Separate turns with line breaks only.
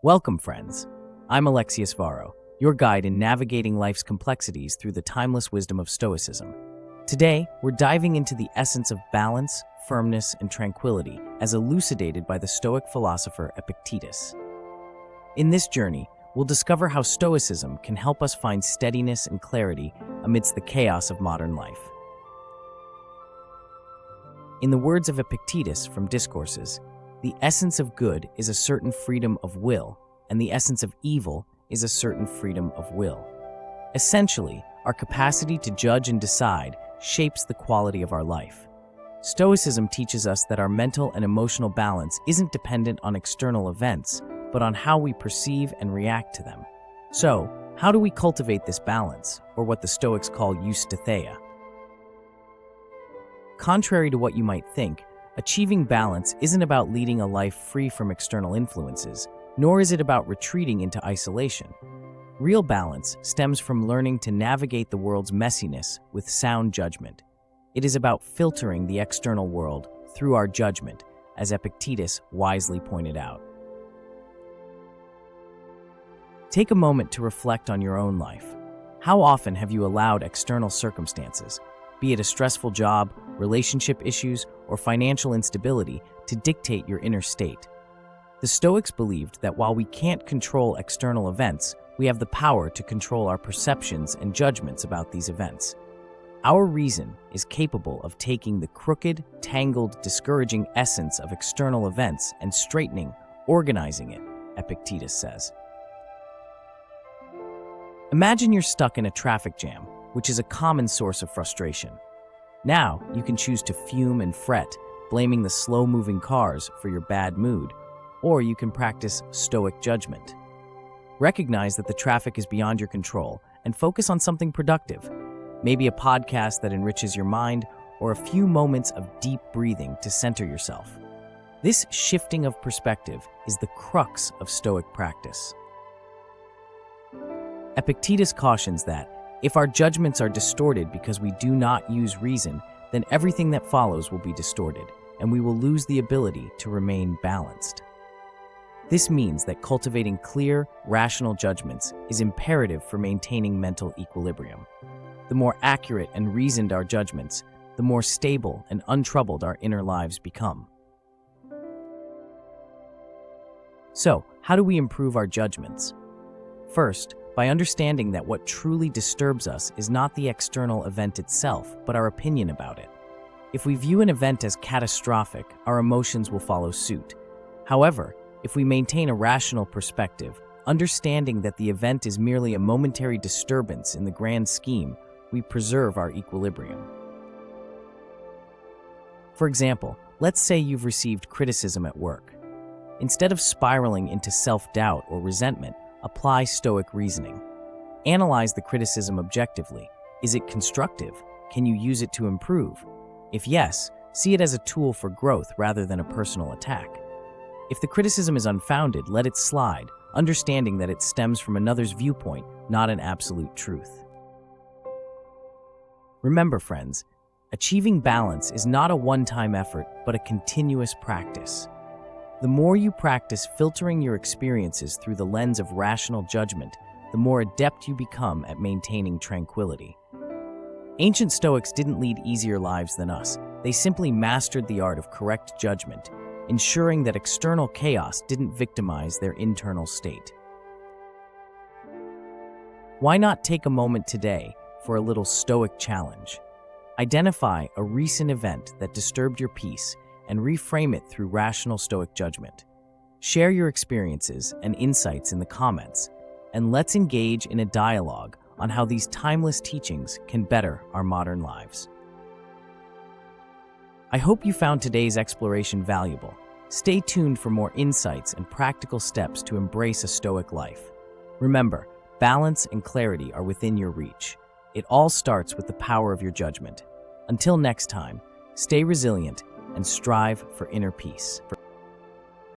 Welcome, friends. I'm Alexius Varro, your guide in navigating life's complexities through the timeless wisdom of Stoicism. Today, we're diving into the essence of balance, firmness, and tranquility as elucidated by the Stoic philosopher Epictetus. In this journey, we'll discover how Stoicism can help us find steadiness and clarity amidst the chaos of modern life. In the words of Epictetus from Discourses, the essence of good is a certain freedom of will, and the essence of evil is a certain freedom of will. Essentially, our capacity to judge and decide shapes the quality of our life. Stoicism teaches us that our mental and emotional balance isn't dependent on external events, but on how we perceive and react to them. So, how do we cultivate this balance, or what the Stoics call eustatheia? Contrary to what you might think, achieving balance isn't about leading a life free from external influences, nor is it about retreating into isolation. Real balance stems from learning to navigate the world's messiness with sound judgment. It is about filtering the external world through our judgment, as Epictetus wisely pointed out. Take a moment to reflect on your own life. How often have you allowed external circumstances, be it a stressful job, relationship issues, or financial instability, to dictate your inner state? The Stoics believed that while we can't control external events, we have the power to control our perceptions and judgments about these events. Our reason is capable of taking the crooked, tangled, discouraging essence of external events and straightening, organizing it, Epictetus says. Imagine you're stuck in a traffic jam, which is a common source of frustration. Now, you can choose to fume and fret, blaming the slow-moving cars for your bad mood, or you can practice Stoic judgment. Recognize that the traffic is beyond your control and focus on something productive, maybe a podcast that enriches your mind or a few moments of deep breathing to center yourself. This shifting of perspective is the crux of Stoic practice. Epictetus cautions that if our judgments are distorted because we do not use reason, then everything that follows will be distorted, and we will lose the ability to remain balanced. This means that cultivating clear, rational judgments is imperative for maintaining mental equilibrium. The more accurate and reasoned our judgments, the more stable and untroubled our inner lives become. So, how do we improve our judgments? First, by understanding that what truly disturbs us is not the external event itself, but our opinion about it. If we view an event as catastrophic, our emotions will follow suit. However, if we maintain a rational perspective, understanding that the event is merely a momentary disturbance in the grand scheme, we preserve our equilibrium. For example, let's say you've received criticism at work. Instead of spiraling into self-doubt or resentment, apply Stoic reasoning. Analyze the criticism objectively. Is it constructive? Can you use it to improve? If yes, see it as a tool for growth rather than a personal attack. If the criticism is unfounded, let it slide, understanding that it stems from another's viewpoint, not an absolute truth. Remember, friends, achieving balance is not a one-time effort, but a continuous practice. The more you practice filtering your experiences through the lens of rational judgment, the more adept you become at maintaining tranquility. Ancient Stoics didn't lead easier lives than us. They simply mastered the art of correct judgment, ensuring that external chaos didn't victimize their internal state. Why not take a moment today for a little Stoic challenge? Identify a recent event that disturbed your peace and reframe it through rational Stoic judgment. Share your experiences and insights in the comments, and let's engage in a dialogue on how these timeless teachings can better our modern lives. I hope you found today's exploration valuable. Stay tuned for more insights and practical steps to embrace a Stoic life. Remember, balance and clarity are within your reach. It all starts with the power of your judgment. Until next time, stay resilient and strive for inner peace.